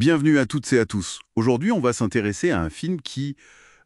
Bienvenue à toutes et à tous. Aujourd'hui, on va s'intéresser à un film qui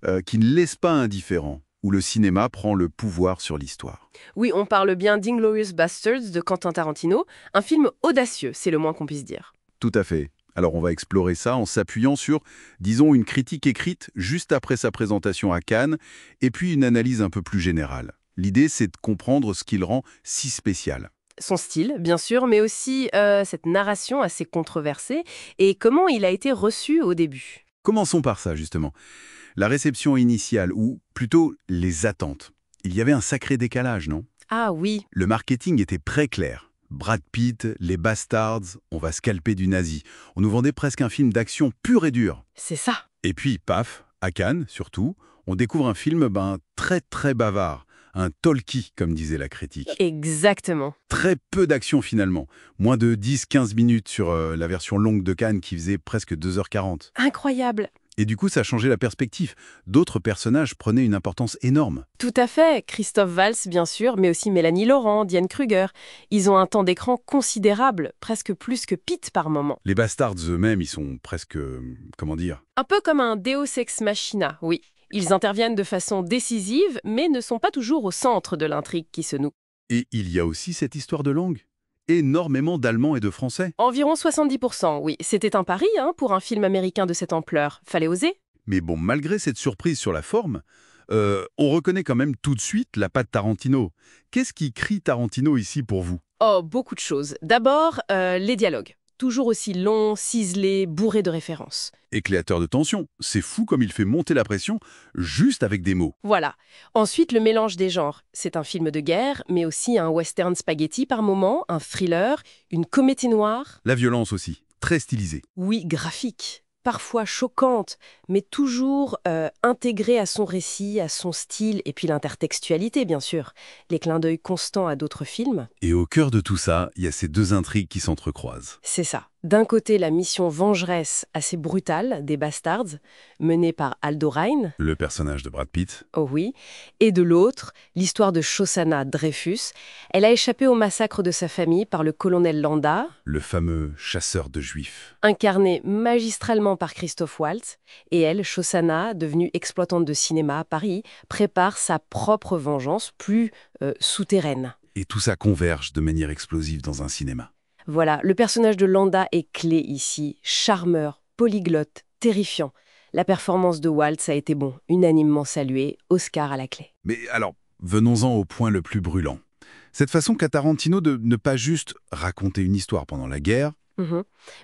ne laisse pas indifférent, où le cinéma prend le pouvoir sur l'histoire. Oui, on parle bien d'Inglourious Basterds de Quentin Tarantino, un film audacieux, c'est le moins qu'on puisse dire. Tout à fait. Alors on va explorer ça en s'appuyant sur, disons, une critique écrite juste après sa présentation à Cannes, et puis une analyse un peu plus générale. L'idée, c'est de comprendre ce qui le rend si spécial. Son style, bien sûr, mais aussi cette narration assez controversée et comment il a été reçu au début. Commençons par ça, justement. La réception initiale, ou plutôt les attentes. Il y avait un sacré décalage, non? Ah oui, Le marketing était très clair. Brad Pitt, les Bastards, on va scalper du nazi. On nous vendait presque un film d'action pur et dur. c'est ça. Et puis, paf, à Cannes surtout, on découvre un film très très bavard. Un talkie, comme disait la critique. Exactement. Très peu d'action finalement. Moins de 10-15 minutes sur la version longue de Cannes qui faisait presque 2h40. Incroyable. Et du coup, ça a changé la perspective. D'autres personnages prenaient une importance énorme. Tout à fait. Christophe Valls, bien sûr, mais aussi Mélanie Laurent, Diane Kruger. Ils ont un temps d'écran considérable, presque plus que Pitt par moment. Les Bastards eux-mêmes, ils sont presque... comment dire? Un peu comme un Deus Ex Machina, oui. Ils interviennent de façon décisive, mais ne sont pas toujours au centre de l'intrigue qui se noue. Et il y a aussi cette histoire de langue. Énormément d'Allemands et de Français. Environ 70%, oui. C'était un pari pour un film américain de cette ampleur. Fallait oser. Mais bon, malgré cette surprise sur la forme, on reconnaît quand même tout de suite la patte Tarantino. Qu'est-ce qui crie Tarantino ici pour vous? Oh, beaucoup de choses. D'abord, les dialogues. Toujours aussi longs, ciselés, bourrés de références. Et créateur de tension, c'est fou comme il fait monter la pression juste avec des mots. Voilà. Ensuite, le mélange des genres. C'est un film de guerre, mais aussi un western spaghetti par moment, un thriller, une comédie noire. La violence aussi, très stylisée. Oui, graphique. Parfois choquante, mais toujours intégrée à son récit, à son style, et puis l'intertextualité, bien sûr. Les clins d'œil constants à d'autres films. Et au cœur de tout ça, il y a ces deux intrigues qui s'entrecroisent. C'est ça. D'un côté, la mission vengeresse assez brutale des Bastards, menée par Aldo Raine, Le personnage de Brad Pitt, oh oui, et de l'autre, l'histoire de Shosanna Dreyfus. Elle a échappé au massacre de sa famille par le colonel Landa, le fameux chasseur de juifs. incarné magistralement par Christophe Waltz, et elle, Shosanna, devenue exploitante de cinéma à Paris, prépare sa propre vengeance plus souterraine. Et tout ça converge de manière explosive dans un cinéma. Voilà, le personnage de Landa est clé ici, charmeur, polyglotte, terrifiant. La performance de Waltz a été unanimement saluée, Oscar à la clé. Mais alors, venons-en au point le plus brûlant. Cette façon qu'a Tarantino de ne pas juste raconter une histoire pendant la guerre,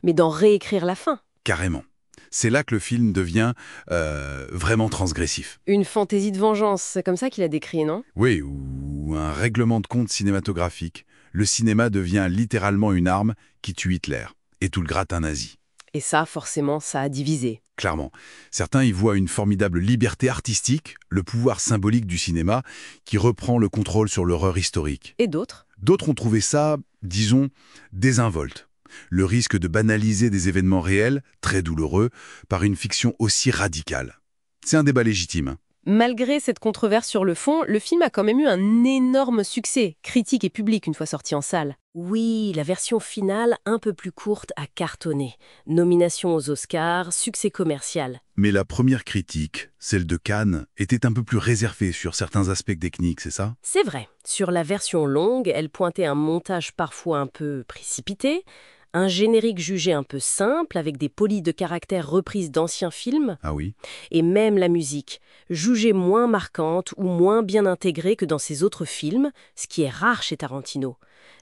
Mais d'en réécrire la fin. carrément. C'est là que le film devient vraiment transgressif. Une fantaisie de vengeance, c'est comme ça qu'il a décrit, non? Oui, ou un règlement de compte cinématographique. Le cinéma devient littéralement une arme qui tue Hitler et tout le gratin nazi. Et ça, forcément, ça a divisé. Clairement. Certains y voient une formidable liberté artistique, le pouvoir symbolique du cinéma, qui reprend le contrôle sur l'horreur historique. Et d'autres? D'autres ont trouvé ça, disons, désinvolte. Le risque de banaliser des événements réels, très douloureux, par une fiction aussi radicale. C'est un débat légitime. Malgré cette controverse sur le fond, le film a quand même eu un énorme succès, critique et public une fois sorti en salle. Oui, la version finale, un peu plus courte, a cartonné. Nomination aux Oscars, succès commercial. Mais la première critique, celle de Cannes, était un peu plus réservée sur certains aspects techniques, c'est ça? C'est vrai, sur la version longue, elle pointait un montage parfois un peu précipité, un générique jugé un peu simple, avec des polies de caractères reprises d'anciens films, Ah oui? et même la musique, jugée moins marquante ou moins bien intégrée que dans ses autres films, ce qui est rare chez Tarantino.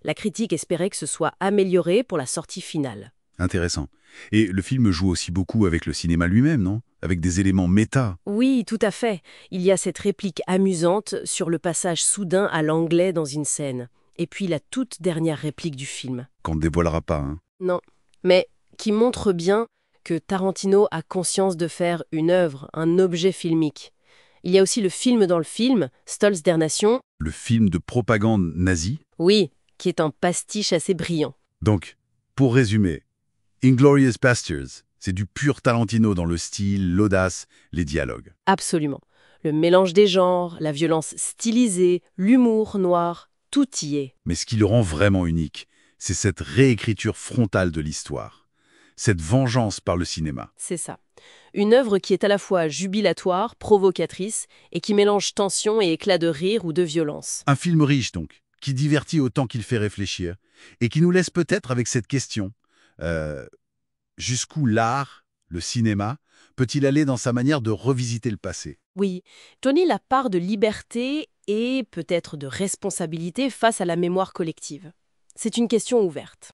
La critique espérait que ce soit amélioré pour la sortie finale. Intéressant. Et le film joue aussi beaucoup avec le cinéma lui-même, non? Avec des éléments méta. Oui, tout à fait. Il y a cette réplique amusante sur le passage soudain à l'anglais dans une scène. Et puis la toute dernière réplique du film. Qu'on ne dévoilera pas, hein. Non, mais qui montre bien que Tarantino a conscience de faire une œuvre, un objet filmique. Il y a aussi le film dans le film, Stolz der Nation, Le film de propagande nazie. oui, qui est un pastiche assez brillant. Donc, pour résumer, Inglourious Basterds, c'est du pur Tarantino dans le style, l'audace, les dialogues. Absolument. Le mélange des genres, la violence stylisée, l'humour noir, tout y est. Mais ce qui le rend vraiment unique, c'est cette réécriture frontale de l'histoire. cette vengeance par le cinéma. C'est ça. Une œuvre qui est à la fois jubilatoire, provocatrice, et qui mélange tension et éclat de rire ou de violence. Un film riche, donc, qui divertit autant qu'il fait réfléchir, et qui nous laisse peut-être avec cette question. Jusqu'où l'art, le cinéma, peut-il aller dans sa manière de revisiter le passé? Oui, Tony la part de liberté et peut-être de responsabilité face à la mémoire collective. C'est une question ouverte.